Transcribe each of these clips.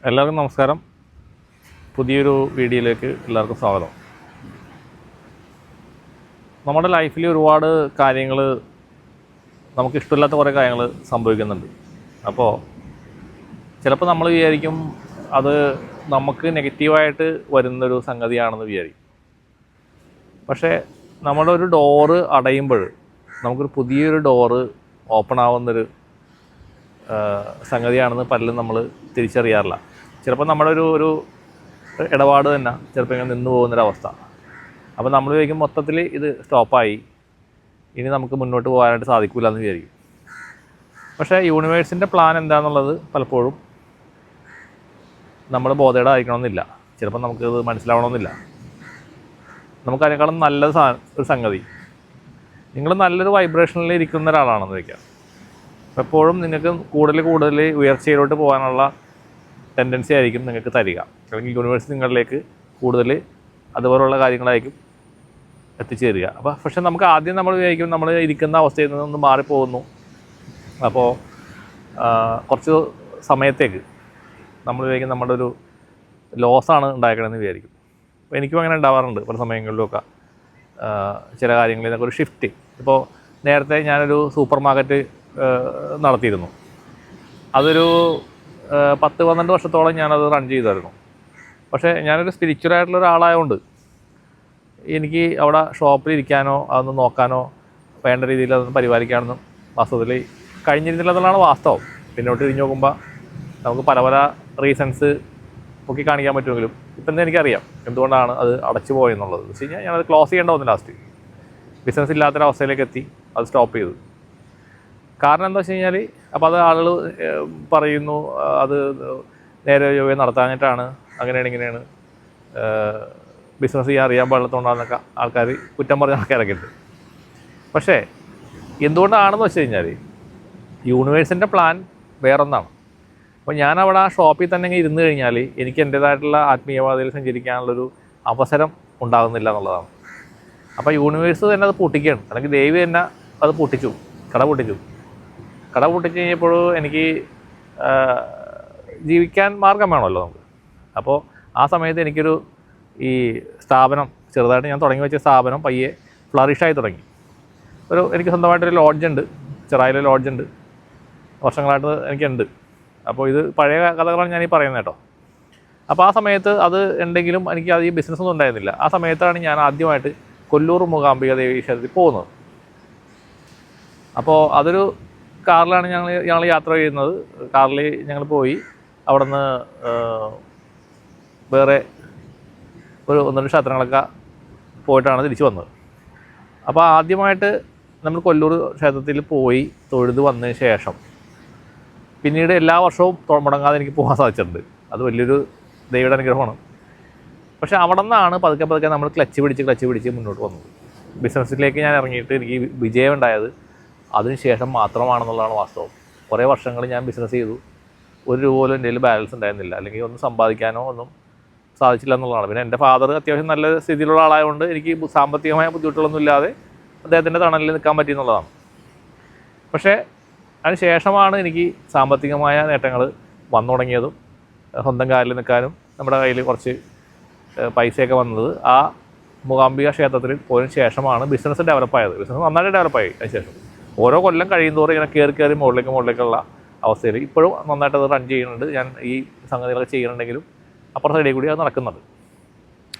എല്ലാവർക്കും നമസ്കാരം. പുതിയൊരു വീഡിയോയിലേക്ക് എല്ലാവർക്കും സ്വാഗതം. നമ്മുടെ ലൈഫിൽ ഒരുപാട് കാര്യങ്ങൾ, നമുക്കിഷ്ടമില്ലാത്ത കുറേ കാര്യങ്ങൾ സംഭവിക്കുന്നുണ്ട്. അപ്പോൾ ചിലപ്പോൾ നമ്മൾ വിചാരിക്കും അത് നമുക്ക് നെഗറ്റീവായിട്ട് വരുന്നൊരു സംഗതിയാണെന്ന് വിചാരിക്കും. പക്ഷേ നമ്മുടെ ഒരു ഡോറ് അടയുമ്പോൾ നമുക്കൊരു പുതിയൊരു ഡോറ് ഓപ്പൺ ആവുന്നൊരു സംഗതിയാണെന്ന് പലരും നമ്മൾ തിരിച്ചറിയാറില്ല. ചിലപ്പോൾ നമ്മുടെ ഒരു ഇടപാട് തന്നെ ചിലപ്പോൾ ഇങ്ങനെ നിന്ന് പോകുന്നൊരവസ്ഥ. അപ്പോൾ നമ്മൾ വിചാരിക്കും മൊത്തത്തിൽ ഇത് സ്റ്റോപ്പായി, ഇനി നമുക്ക് മുന്നോട്ട് പോകാനായിട്ട് സാധിക്കില്ല എന്ന് വിചാരിക്കും. പക്ഷേ യൂണിവേഴ്സിൻ്റെ പ്ലാൻ എന്താണെന്നുള്ളത് പലപ്പോഴും നമ്മൾ ബോധേഡായിരിക്കണമെന്നില്ല. ചിലപ്പോൾ നമുക്കത് മനസ്സിലാവണമെന്നില്ല. നമുക്കതിനേക്കാളും നല്ലൊരു ഒരു സംഗതി, നിങ്ങൾ നല്ലൊരു വൈബ്രേഷനിൽ ഇരിക്കുന്ന ഒരാളാണെന്ന് വയ്ക്കാം. എപ്പോഴും നിങ്ങൾക്ക് കൂടുതൽ ഉയർച്ചയിലോട്ട് പോകാനുള്ള ടെൻഡൻസി ആയിരിക്കും നിങ്ങൾക്ക് തരിക. അല്ലെങ്കിൽ യൂണിവേഴ്സ് നിങ്ങളിലേക്ക് കൂടുതൽ അതുപോലുള്ള കാര്യങ്ങളായിരിക്കും എത്തിച്ചേരുക. പക്ഷേ നമുക്ക് ആദ്യം നമ്മൾ വിചാരിക്കും നമ്മൾ ഇരിക്കുന്ന അവസ്ഥയിൽ നിന്നൊന്ന് മാറിപ്പോകുന്നു. അപ്പോൾ കുറച്ച് സമയത്തേക്ക് നമ്മൾ വിചാരിക്കും നമ്മുടെ ഒരു ലോസാണ് ഉണ്ടാക്കണമെന്ന് വിചാരിക്കും. അപ്പോൾ എനിക്കും അങ്ങനെ ഉണ്ടാവാറുണ്ട് പല സമയങ്ങളിലുമൊക്കെ. ചില കാര്യങ്ങളിൽ നിന്നൊക്കെ ഒരു ഷിഫ്റ്റ്. ഇപ്പോൾ നേരത്തെ ഞാനൊരു സൂപ്പർ മാർക്കറ്റ് നടത്തിയിരുന്നു. അതൊരു 10-12 വർഷത്തോളം ഞാനത് റൺ ചെയ്തായിരുന്നു. പക്ഷേ ഞാനൊരു സ്പിരിച്വലായിട്ടുള്ള ഒരാളായതുകൊണ്ട് എനിക്ക് അവിടെ ഷോപ്പിലിരിക്കാനോ അതൊന്ന് നോക്കാനോ വേണ്ട രീതിയിൽ അതൊന്ന് പരിപാലിക്കാനൊന്നും വാസ്തവത്തിൽ കഴിഞ്ഞിരുന്നില്ല എന്നുള്ളതാണ് വാസ്തവം. പിന്നോട്ട് തിരിഞ്ഞ് നോക്കുമ്പോൾ നമുക്ക് പല റീസൺസ് പൊക്കി കാണിക്കാൻ പറ്റുമെങ്കിലും ഇപ്പം തന്നെ എനിക്കറിയാം എന്തുകൊണ്ടാണ് അത് അടച്ചു പോയെന്നുള്ളത്. വെച്ച് കഴിഞ്ഞാൽ ഞാനത് ക്ലോസ് ചെയ്യേണ്ട വന്നു. ലാസ്റ്റ് ബിസിനസ് ഇല്ലാത്തൊരവസ്ഥയിലേക്ക് എത്തി, അത് സ്റ്റോപ്പ് ചെയ്തു. കാരണം എന്താ വെച്ച് കഴിഞ്ഞാൽ അപ്പോൾ അത് ആളുകൾ പറയുന്നു അത് നേരെ ചൊവ്വേ നടത്താനായിട്ടാണ്, അങ്ങനെയാണ് ഇങ്ങനെയാണ്, ബിസിനസ് ചെയ്യാൻ അറിയാൻ പാടില്ലാത്തതുകൊണ്ടാണെന്നൊക്കെ ആൾക്കാർ കുറ്റം പറഞ്ഞ ആൾക്കാരൊക്കെ ഉണ്ട്. പക്ഷേ എന്തുകൊണ്ടാണെന്ന് വെച്ച് കഴിഞ്ഞാൽ യൂണിവേഴ്സിൻ്റെ പ്ലാൻ വേറൊന്നാണ്. അപ്പോൾ ഞാനവിടെ ആ ഷോപ്പിൽ തന്നെ ഇങ്ങനെ ഇരുന്ന് കഴിഞ്ഞാൽ എനിക്ക് എൻ്റേതായിട്ടുള്ള ആത്മീയവാദിയിൽ സഞ്ചരിക്കാനുള്ളൊരു അവസരം ഉണ്ടാകുന്നില്ല എന്നുള്ളതാണ്. അപ്പോൾ യൂണിവേഴ്സ് തന്നെ അത് പൊട്ടിക്കുകയാണ്, അല്ലെങ്കിൽ ദൈവം തന്നെ അത് പൊട്ടിച്ചു, കട പൊട്ടിച്ച് കഴിഞ്ഞപ്പോൾ എനിക്ക് ജീവിക്കാൻ മാർഗം വേണമല്ലോ നമുക്ക്. അപ്പോൾ ആ സമയത്ത് എനിക്കൊരു ഈ സ്ഥാപനം ചെറുതായിട്ട് ഞാൻ തുടങ്ങി വെച്ച സ്ഥാപനം പയ്യെ ഫ്ലറിഷായി തുടങ്ങി. എനിക്ക് സ്വന്തമായിട്ടൊരു ലോഡ്ജുണ്ട്, ചെറായിലെ ലോഡ്ജുണ്ട്, വർഷങ്ങളായിട്ട് എനിക്കുണ്ട്. അപ്പോൾ ഇത് പഴയ കഥകളാണ് ഞാനീ പറയുന്നത് കേട്ടോ. അപ്പോൾ ആ സമയത്ത് അത് ഉണ്ടെങ്കിലും എനിക്ക് അത് ഈ ബിസിനസ്സൊന്നും ഉണ്ടായിരുന്നില്ല. ആ സമയത്താണ് ഞാൻ ആദ്യമായിട്ട് കൊല്ലൂർ മൂകാംബിക ദേവി ക്ഷേത്രത്തിൽ പോകുന്നത്. അപ്പോൾ അതൊരു കാറിലാണ് ഞങ്ങൾ യാത്ര ചെയ്യുന്നത്. കാറിൽ ഞങ്ങൾ പോയി അവിടെ നിന്ന് വേറെ ഒരു 1-2 ക്ഷേത്രങ്ങളൊക്കെ പോയിട്ടാണ് തിരിച്ചു വന്നത്. അപ്പോൾ ആദ്യമായിട്ട് നമ്മൾ കൊല്ലൂർ ക്ഷേത്രത്തിൽ പോയി തൊഴുത് വന്നതിന് ശേഷം പിന്നീട് എല്ലാ വർഷവും മുടങ്ങാതെ എനിക്ക് പോകാൻ സാധിച്ചിട്ടുണ്ട്. അത് വലിയൊരു ദൈവയുടെ അനുഗ്രഹമാണ്. പക്ഷേ അവിടെ നിന്നാണ് പതുക്കെ നമ്മൾ ക്ലച്ച് പിടിച്ച് മുന്നോട്ട് വന്നത്. ബിസിനസ്സിലേക്ക് ഞാൻ ഇറങ്ങിയിട്ട് എനിക്ക് വിജയം ഉണ്ടായത് അതിന് ശേഷം മാത്രമാണെന്നുള്ളതാണ് വാസ്തവം. കുറേ വർഷങ്ങൾ ഞാൻ ബിസിനസ് ചെയ്തു, ഒരു രൂപ പോലും എൻ്റെ കയ്യിൽ ബാലൻസ് ഉണ്ടായിരുന്നില്ല, അല്ലെങ്കിൽ ഒന്നും സമ്പാദിക്കാനോ ഒന്നും സാധിച്ചില്ല എന്നുള്ളതാണ്. പിന്നെ എൻ്റെ ഫാദർ അത്യാവശ്യം നല്ല സ്ഥിതിയിലുള്ള ആളായതുകൊണ്ട് എനിക്ക് സാമ്പത്തികമായ ബുദ്ധിമുട്ടുകളൊന്നും ഇല്ലാതെ അദ്ദേഹത്തിൻ്റെ തണലിൽ നിൽക്കാൻ പറ്റിയെന്നുള്ളതാണ്. പക്ഷേ അതിന് ശേഷമാണ് എനിക്ക് സാമ്പത്തികമായ നേട്ടങ്ങൾ വന്നു തുടങ്ങിയതും സ്വന്തം കാലിൽ നിൽക്കാനും നമ്മുടെ കയ്യിൽ കുറച്ച് പൈസയൊക്കെ വന്നത് ആ മൂകാംബിക ക്ഷേത്രത്തിൽ പോയതിന് ശേഷമാണ് ബിസിനസ് ഡെവലപ്പായത്. ബിസിനസ് നന്നായിട്ട് ഡെവലപ്പായി. അതിന് ശേഷം ഓരോ കൊല്ലം കഴിയുന്തോറും ഇങ്ങനെ കയറി മുകളിലേക്കുള്ള അവസ്ഥയിൽ ഇപ്പോഴും നന്നായിട്ട് അത് റൺ ചെയ്യുന്നുണ്ട്. ഞാൻ ഈ സംഗതികളൊക്കെ ചെയ്യുന്നുണ്ടെങ്കിലും അപ്പുറത്തെ സൈഡിൽ കൂടി അത് നടക്കുന്നുണ്ട്.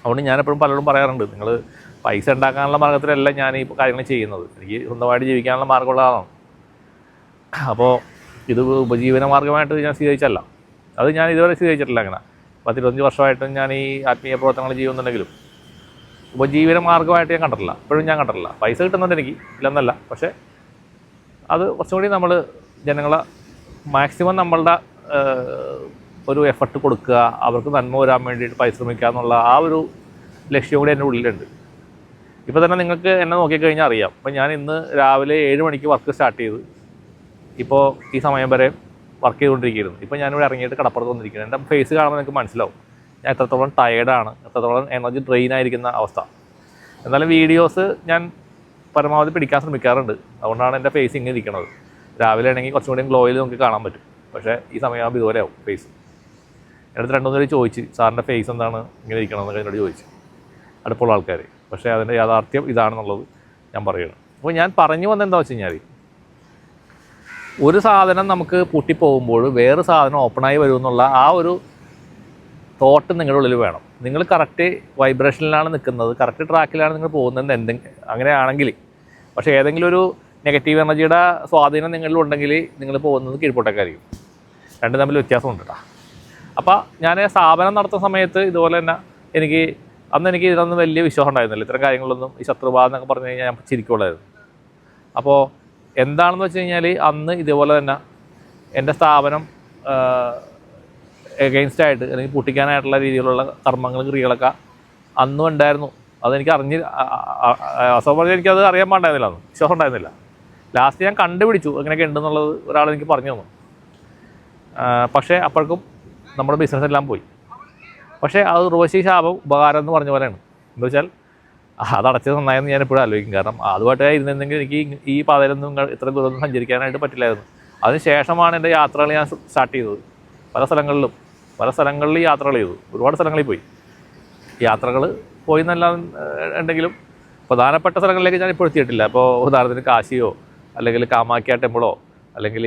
അതുകൊണ്ട് ഞാനെപ്പോഴും പലരോടും പറയാറുണ്ട്, നിങ്ങൾ പൈസ ഉണ്ടാക്കാനുള്ള മാർഗ്ഗത്തിലല്ല ഞാൻ ഈ കാര്യങ്ങൾ ചെയ്യുന്നത്, എനിക്ക് സ്വന്തമായിട്ട് ജീവിക്കാനുള്ള മാർഗ്ഗമുള്ള ആളാണ്. അപ്പോൾ ഇത് ഉപജീവന മാർഗ്ഗമായിട്ട് ഞാൻ സ്വീകരിച്ചല്ല, അത് ഞാൻ ഇതുവരെ സ്വീകരിച്ചിട്ടില്ല. അങ്ങനെ 10-25 വർഷമായിട്ടും ഞാൻ ഈ ആത്മീയ പ്രവർത്തനങ്ങൾ ചെയ്യുന്നുണ്ടെങ്കിലും ഉപജീവന മാർഗ്ഗമായിട്ട് ഞാൻ കണ്ടിട്ടില്ല, ഇപ്പോഴും ഞാൻ കണ്ടിട്ടില്ല. പൈസ കിട്ടുന്നുണ്ട് എനിക്ക്, ഇല്ലെന്നല്ല. പക്ഷേ അത് കുറച്ചും കൂടി നമ്മൾ ജനങ്ങളെ മാക്സിമം നമ്മളുടെ ഒരു എഫർട്ട് കൊടുക്കുക, അവർക്ക് നന്മ വരാൻ വേണ്ടിയിട്ട് പരിശ്രമിക്കുക എന്നുള്ള ആ ഒരു ലക്ഷ്യം കൂടി എൻ്റെ ഉള്ളിലുണ്ട്. ഇപ്പോൾ തന്നെ നിങ്ങൾക്ക് എന്നെ നോക്കിക്കഴിഞ്ഞാൽ അറിയാം. അപ്പോൾ ഞാൻ ഇന്ന് രാവിലെ 7 മണിക്ക് വർക്ക് സ്റ്റാർട്ട് ചെയ്ത് ഇപ്പോൾ ഈ സമയം വരെ വർക്ക് ചെയ്തുകൊണ്ടിരിക്കുകയായിരുന്നു. ഇപ്പോൾ ഞാനിവിടെ ഇറങ്ങിയിട്ട് കടപ്പുറത്ത് വന്നിരിക്കുന്നത്. എൻ്റെ ഫേസ് കാണുമ്പോൾ നിങ്ങൾക്ക് മനസ്സിലാവും ഞാൻ എത്രത്തോളം ടയേർഡാണ്, എത്രത്തോളം എനർജി ഡ്രെയിൻ ആയിരിക്കുന്ന അവസ്ഥ. എന്നാലും വീഡിയോസ് ഞാൻ പരമാവധി പിടിക്കാൻ ശ്രമിക്കാറുണ്ട്. അതുകൊണ്ടാണ് എൻ്റെ ഫേസ് ഇങ്ങനെ ഇരിക്കുന്നത്. രാവിലെ ആണെങ്കിൽ കുറച്ചും കൂടി ഗ്ലോയിൽ നമുക്ക് കാണാൻ പറ്റും. പക്ഷേ ഈ സമയമാകുമ്പോൾ ഇതുപോലെ ആവും ഫേസ്. അടുത്ത് 2-3 പേര് ചോദിച്ച് സാറിൻ്റെ ഫേസ് എന്താണ് ഇങ്ങനെ ഇരിക്കണമെന്നൊക്കെ എന്നോട് ചോദിച്ചു, അടുപ്പുള്ള ആൾക്കാർ. പക്ഷേ അതിൻ്റെ യാഥാർത്ഥ്യം ഇതാണെന്നുള്ളത് ഞാൻ പറയുകയാണ്. അപ്പോൾ ഞാൻ പറഞ്ഞു വന്നെന്താ വെച്ച് കഴിഞ്ഞാൽ, ഒരു സാധനം നമുക്ക് പൂട്ടിപ്പോകുമ്പോൾ വേറെ സാധനം ഓപ്പണായി വരുമെന്നുള്ള ആ ഒരു തോട്ട് നിങ്ങളുടെ ഉള്ളിൽ വേണം. നിങ്ങൾ കറക്റ്റ് വൈബ്രേഷനിലാണ് നിൽക്കുന്നത്, കറക്റ്റ് ട്രാക്കിലാണ് നിങ്ങൾ പോകുന്നത് അങ്ങനെയാണെങ്കിൽ. പക്ഷേ ഏതെങ്കിലും ഒരു നെഗറ്റീവ് എനർജിയുടെ സ്വാധീനം നിങ്ങളിലുണ്ടെങ്കിൽ നിങ്ങൾ പോകുന്നത് കീഴ്പോട്ടേക്കായിരിക്കും. രണ്ടും തമ്മിൽ വ്യത്യാസമുണ്ട് കേട്ടോ. അപ്പോൾ ഞാൻ സ്ഥാപനം നടത്തുന്ന സമയത്ത് ഇതുപോലെ തന്നെ അന്ന് എനിക്ക് ഇതിനൊന്നും വലിയ വിശ്വാസം ഉണ്ടായിരുന്നില്ല. ഇത്തരം കാര്യങ്ങളൊന്നും ഈ ശത്രുബാധ എന്നൊക്കെ പറഞ്ഞു കഴിഞ്ഞാൽ ഞാൻ ചിരിക്കുള്ളായിരുന്നു. അപ്പോൾ എന്താണെന്ന് വെച്ച് കഴിഞ്ഞാൽ അന്ന് ഇതേപോലെ തന്നെ എൻ്റെ സ്ഥാപനം എഗെയിൻസ്റ്റായിട്ട് അല്ലെങ്കിൽ പൂട്ടിക്കാനായിട്ടുള്ള രീതിയിലുള്ള കർമ്മങ്ങളും ക്രിയകളൊക്കെ അന്നും ഉണ്ടായിരുന്നു. അതെനിക്ക് അസോ പറഞ്ഞാൽ എനിക്കത് അറിയാൻ പാണ്ടായിരുന്നില്ല, അന്ന് വിശ്വാസം ഉണ്ടായിരുന്നില്ല. ലാസ്റ്റ് ഞാൻ കണ്ടുപിടിച്ചു എങ്ങനെയൊക്കെ ഉണ്ടെന്നുള്ളത് ഒരാളെനിക്ക് പറഞ്ഞു തന്നു. പക്ഷേ അപ്പോഴേക്കും നമ്മുടെ ബിസിനസ് എല്ലാം പോയി. പക്ഷേ അത് ഉർവശി ശാപം ഉപകാരം എന്ന് പറഞ്ഞ പോലെയാണ്. എന്താ വെച്ചാൽ അതടച്ചത് നന്നായെന്ന് ഞാൻ എപ്പോഴും ആലോചിക്കും. കാരണം അതുമായിട്ട് ഇരുന്നെങ്കിൽ എനിക്ക് ഈ പാതയിലൊന്നും ഇത്രയും ദൂരമൊന്നും സഞ്ചരിക്കാനായിട്ട് പറ്റില്ലായിരുന്നു. അതിന് ശേഷമാണ് എൻ്റെ യാത്രകൾ ഞാൻ സ്റ്റാർട്ട് ചെയ്തത്. പല സ്ഥലങ്ങളിൽ യാത്രകൾ ചെയ്തു, ഒരുപാട് സ്ഥലങ്ങളിൽ പോയി. യാത്രകൾ പോയി എന്നെല്ലാം ഉണ്ടെങ്കിലും പ്രധാനപ്പെട്ട സ്ഥലങ്ങളിലേക്ക് ഞാൻ ഇപ്പോൾ എത്തിയിട്ടില്ല. ഇപ്പോൾ ഉദാഹരണത്തിന് കാശിയോ അല്ലെങ്കിൽ കാമാക്യ ടെമ്പിളോ അല്ലെങ്കിൽ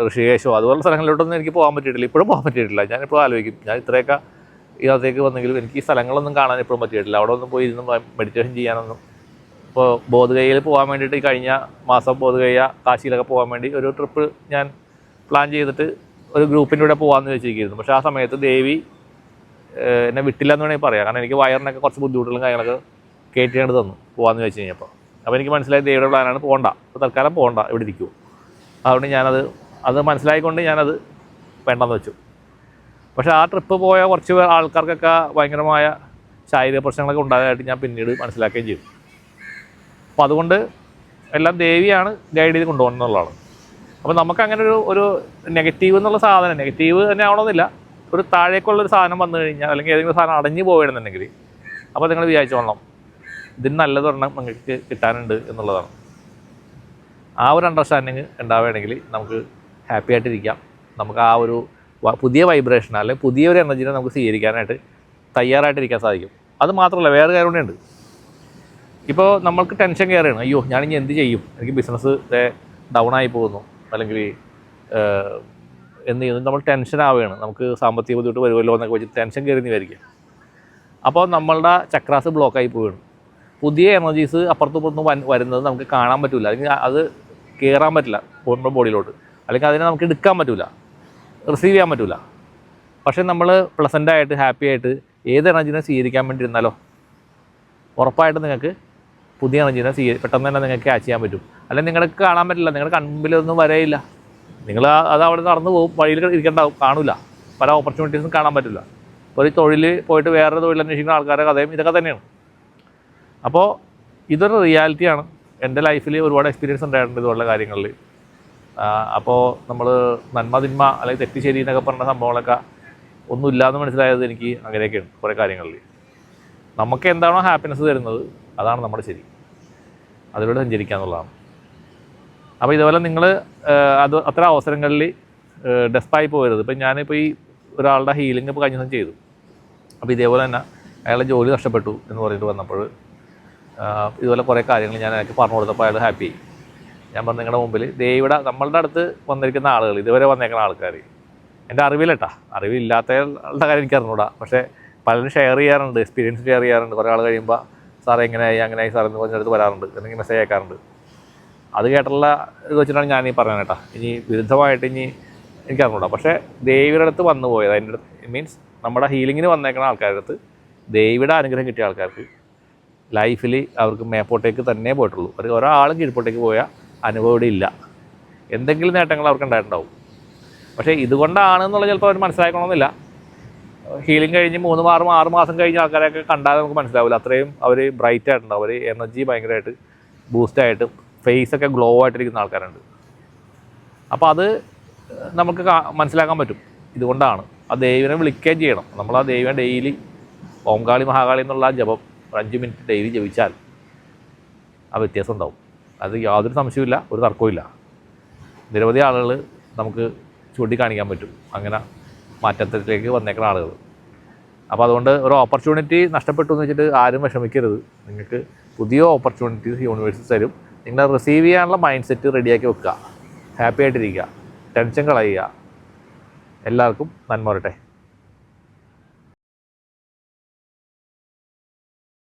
ഋഷികേശോ അതുപോലുള്ള സ്ഥലങ്ങളിലോട്ടൊന്നും എനിക്ക് പോകാൻ പറ്റിയിട്ടില്ല, ഇപ്പോഴും പോകാൻ പറ്റിയിട്ടില്ല. ഞാനിപ്പോൾ ആലോചിക്കും, ഞാൻ ഇത്രയൊക്കെ ഇതിനകത്തേക്ക് വന്നെങ്കിലും എനിക്ക് ഈ സ്ഥലങ്ങളൊന്നും കാണാൻ ഇപ്പോഴും പറ്റിയിട്ടില്ല. അവിടെ ഒന്നും പോയി ഇരുന്ന് മെഡിറ്റേഷൻ ചെയ്യാനൊന്നും. ഇപ്പോൾ ബോധഗയയിൽ പോകാൻ വേണ്ടിയിട്ട് കഴിഞ്ഞ മാസം ബോധഗയ കാശിയിലൊക്കെ പോകാൻ വേണ്ടി ഒരു ട്രിപ്പ് ഞാൻ പ്ലാൻ ചെയ്തിട്ട് ഒരു ഗ്രൂപ്പിൻ്റെ കൂടെ പോകാമെന്ന് വെച്ചിരിക്കുന്നു. പക്ഷേ ആ സമയത്ത് ദേവി എന്നെ വിട്ടില്ല എന്ന് വേണമെങ്കിൽ പറയാം. കാരണം എനിക്ക് വയറിനൊക്കെ കുറച്ച് ബുദ്ധിമുട്ടുകളും കാര്യങ്ങളൊക്കെ കയറ്റിയാണ്ട് തന്നു പോകാമെന്ന് വെച്ച് കഴിഞ്ഞപ്പോൾ. അപ്പോൾ എനിക്ക് മനസ്സിലായി ദേവിയുടെ പ്ലാനാണ്, പോകണ്ട, അപ്പോൾ തൽക്കാലം പോകണ്ട, ഇവിടെ ഇരിക്കുമോ. അതുകൊണ്ട് അത് മനസ്സിലായിക്കൊണ്ട് ഞാനത് വേണ്ടെന്ന് വെച്ചു. പക്ഷേ ആ ട്രിപ്പ് പോയ കുറച്ച് ആൾക്കാർക്കൊക്കെ ഭയങ്കരമായ ശാരീരിക പ്രശ്നങ്ങളൊക്കെ ഉണ്ടായതായിട്ട് ഞാൻ പിന്നീട് മനസ്സിലാക്കുകയും ചെയ്തു. അപ്പോൾ അതുകൊണ്ട് എല്ലാം ദേവിയാണ് ഗൈഡ് ചെയ്ത് കൊണ്ടുപോകുന്നതാണ്. അപ്പോൾ നമുക്കങ്ങനെ ഒരു നെഗറ്റീവ് എന്നുള്ള സാധനം, നെഗറ്റീവ് തന്നെ ആവണമെന്നില്ല, ഒരു താഴേക്കുള്ളൊരു സാധനം വന്നു കഴിഞ്ഞാൽ അല്ലെങ്കിൽ ഏതെങ്കിലും സാധനം അടഞ്ഞു പോവുകയാണെന്നുണ്ടെങ്കിൽ അപ്പോൾ നിങ്ങൾ വിചാരിച്ചോളണം ഇതിന് നല്ലതൊരെണ്ണം നിങ്ങൾക്ക് കിട്ടാനുണ്ട് എന്നുള്ളതാണ്. ആ ഒരു അണ്ടർസ്റ്റാൻഡിങ് ഉണ്ടാവുകയാണെങ്കിൽ നമുക്ക് ഹാപ്പി ആയിട്ടിരിക്കാം. നമുക്ക് ആ ഒരു പുതിയ വൈബ്രേഷൻ അല്ലെങ്കിൽ പുതിയൊരു എനർജിനെ നമുക്ക് സ്വീകരിക്കാനായിട്ട് തയ്യാറായിട്ടിരിക്കാൻ സാധിക്കും. അത് മാത്രമല്ല വേറെ കാര്യം കൂടെയുണ്ട്. ഇപ്പോൾ നമ്മൾക്ക് ടെൻഷൻ കയറുകയാണ്, അയ്യോ ഞാനിനി എന്ത് ചെയ്യും, എനിക്ക് ബിസിനസ് ഡൗൺ ആയി പോകുന്നു അല്ലെങ്കിൽ എന്ത് ചെയ്യുന്നു, നമ്മൾ ടെൻഷൻ ആവുകയാണ്, നമുക്ക് സാമ്പത്തിക ബുദ്ധിമുട്ട് വരുമല്ലോ എന്നൊക്കെ വെച്ച് ടെൻഷൻ കയറി വിചാരിക്കുക. അപ്പോൾ നമ്മളുടെ ചക്രാസ് ബ്ലോക്കായി പോവുകയാണ്. പുതിയ എനർജീസ് അപ്പുറത്തും വരുന്നത് നമുക്ക് കാണാൻ പറ്റില്ല, അല്ലെങ്കിൽ അത് കയറാൻ പറ്റില്ല നമ്മുടെ ബോഡിയിലോട്ട്, അല്ലെങ്കിൽ അതിനെ നമുക്ക് എടുക്കാൻ പറ്റില്ല, റിസീവ് ചെയ്യാൻ പറ്റില്ല. പക്ഷേ നമ്മൾ പ്ലസൻ്റായിട്ട് ഹാപ്പി ആയിട്ട് ഏത് എനർജീനെ സ്വീകരിക്കാൻ വേണ്ടി ഇരുന്നാലോ ഉറപ്പായിട്ട് നിങ്ങൾക്ക് പുതിയ എനർജീനെ പെട്ടെന്ന് തന്നെ നിങ്ങൾക്ക് ക്യാച്ച് ചെയ്യാൻ പറ്റും. അല്ലെങ്കിൽ നിങ്ങൾക്ക് കാണാൻ പറ്റില്ല, നിങ്ങളുടെ കൺമുമ്പിലൊന്നും വരയില്ല, നിങ്ങൾ അത് അവിടെ നടന്നു പോകും, വഴിയിൽ ഇരിക്കേണ്ടാവും, കാണില്ല, പല ഓപ്പർച്യൂണിറ്റീസും കാണാൻ പറ്റില്ല. ഒരു തൊഴിൽ പോയിട്ട് വേറൊരു തൊഴിൽ അന്വേഷിക്കുന്ന ആൾക്കാരുടെ കഥയും ഇതൊക്കെ തന്നെയാണ്. അപ്പോൾ ഇതൊരു റിയാലിറ്റിയാണ്. എൻ്റെ ലൈഫിൽ ഒരുപാട് എക്സ്പീരിയൻസ് ഉണ്ടായിട്ടുണ്ട് ഇതുപോലുള്ള കാര്യങ്ങളിൽ. അപ്പോൾ നമ്മൾ നന്മ തിന്മ അല്ലെങ്കിൽ തെറ്റ് ശരി എന്നൊക്കെ പറഞ്ഞ സംഭവങ്ങളൊക്കെ ഒന്നുമില്ലാന്ന് മനസ്സിലായത് എനിക്ക് അങ്ങനെയൊക്കെയാണ്. കുറേ കാര്യങ്ങളിൽ നമുക്ക് എന്താണോ ഹാപ്പിനെസ് തരുന്നത് അതാണ് നമ്മുടെ ശരി, അതിലൂടെ സഞ്ചരിക്കുക എന്നുള്ളതാണ്. അപ്പോൾ ഇതുപോലെ നിങ്ങൾ അത്ര അവസരങ്ങളിൽ ഡെസ്പായി പോകരുത്. ഇപ്പം ഞാനിപ്പോൾ ഈ ഒരാളുടെ ഹീലിംഗ് ഇപ്പോൾ കഴിഞ്ഞ ദിവസം ചെയ്തു. അപ്പോൾ ഇതേപോലെ തന്നെ അയാളുടെ ജോലി നഷ്ടപ്പെട്ടു എന്ന് പറഞ്ഞിട്ട് വന്നപ്പോൾ ഇതുപോലെ കുറേ കാര്യങ്ങൾ ഞാൻ അയാൾക്ക് പറഞ്ഞു കൊടുത്തപ്പോൾ അയാൾ ഹാപ്പി. ഞാൻ പറഞ്ഞു നിങ്ങളുടെ മുമ്പിൽ ദേവിയുടെ നമ്മളുടെ അടുത്ത് വന്നിരിക്കുന്ന ആളുകൾ, ഇതുവരെ വന്നേക്കുന്ന ആൾക്കാർ, എൻ്റെ അറിവിലട്ടാ, അറിവില്ലാത്തയാളുടെ കാര്യം എനിക്ക് അറിഞ്ഞൂടാ, പക്ഷേ പലരും ഷെയർ ചെയ്യാറുണ്ട്, എക്സ്പീരിയൻസ് ഷെയർ ചെയ്യാറുണ്ട്. കുറേ ആൾ കഴിയുമ്പോൾ സാർ എങ്ങനെയായി അങ്ങനെയായി സാർ എന്ന് പറഞ്ഞെടുത്ത് വരാറുണ്ട്, അല്ലെങ്കിൽ മെസ്സേജ് അയക്കാറുണ്ട്. അത് കേട്ടുള്ള ഇത് വെച്ചിട്ടാണ് ഞാൻ ഈ പറഞ്ഞത് കേട്ടോ. ഇനി വിരുദ്ധമായിട്ട് എനിക്ക് അറിഞ്ഞൂടാ. പക്ഷേ ദേവിയുടെ അടുത്ത് വന്നു പോയത്, അതിൻ്റെ അടുത്ത് മീൻസ് നമ്മുടെ ഹീലിങ്ങിന് വന്നേക്കുന്ന ആൾക്കാരുടെ അടുത്ത് ദേവിയുടെ അനുഗ്രഹം കിട്ടിയ ആൾക്കാർക്ക് ലൈഫിൽ അവർക്ക് മേപ്പോട്ടേക്ക് തന്നെ പോയിട്ടുള്ളൂ. ഒരാളും കീഴ്പോട്ടേക്ക് പോയ അനുഭവം ഇവിടെ ഇല്ല. എന്തെങ്കിലും നേട്ടങ്ങൾ അവർക്ക് ഉണ്ടായിട്ടുണ്ടാവും. പക്ഷേ ഇതുകൊണ്ടാണെന്നുള്ള ചിലപ്പോൾ അവർ മനസ്സിലാക്കണമെന്നില്ല. ഹീലിംഗ് കഴിഞ്ഞ് 3-6 മാസം കഴിഞ്ഞ ആൾക്കാരെയൊക്കെ കണ്ടാൽ നമുക്ക് മനസ്സിലാവില്ല. അത്രയും അവർ ബ്രൈറ്റ് ആയിട്ടുണ്ടാവും, അവർ എനർജി ഭയങ്കരമായിട്ട് ബൂസ്റ്റായിട്ട് ഫേസൊക്കെ ഗ്ലോ ആയിട്ടിരിക്കുന്ന ആൾക്കാരുണ്ട്. അപ്പോൾ അത് നമുക്ക് മനസ്സിലാക്കാൻ പറ്റും. ഇതുകൊണ്ടാണ് ആ ദേവിനെ വിളിക്കുകയും ചെയ്യണം. നമ്മൾ ആ ദേവിനെ ഡെയിലി ഓംകാളി മഹാകാളി എന്നുള്ള ആ ജപം 5 മിനിറ്റ് ഡെയിലി ജപിച്ചാൽ ആ വ്യത്യാസം ഉണ്ടാവും. അത് യാതൊരു സംശയമില്ല, ഒരു തർക്കവും ഇല്ല. നിരവധി ആളുകൾ നമുക്ക് ചൂണ്ടിക്കാണിക്കാൻ പറ്റും അങ്ങനെ മാറ്റത്തിലേക്ക് വന്നേക്കുന്ന ആളുകൾ. അപ്പോൾ അതുകൊണ്ട് ഒരു ഓപ്പർച്യൂണിറ്റി നഷ്ടപ്പെട്ടു എന്ന് വെച്ചിട്ട് ആരും വിഷമിക്കരുത്. നിങ്ങൾക്ക് പുതിയ ഓപ്പർച്യൂണിറ്റീസ് യൂണിവേഴ്സ് തരും. നിങ്ങൾ റിസീവ് ചെയ്യാനുള്ള മൈൻഡ് സെറ്റ് റെഡിയാക്കി വെക്കുക. ഹാപ്പി ആയിട്ടിരിക്കുക, ടെൻഷൻ കളയുക. എല്ലാവർക്കും നന്മ വരട്ടെ.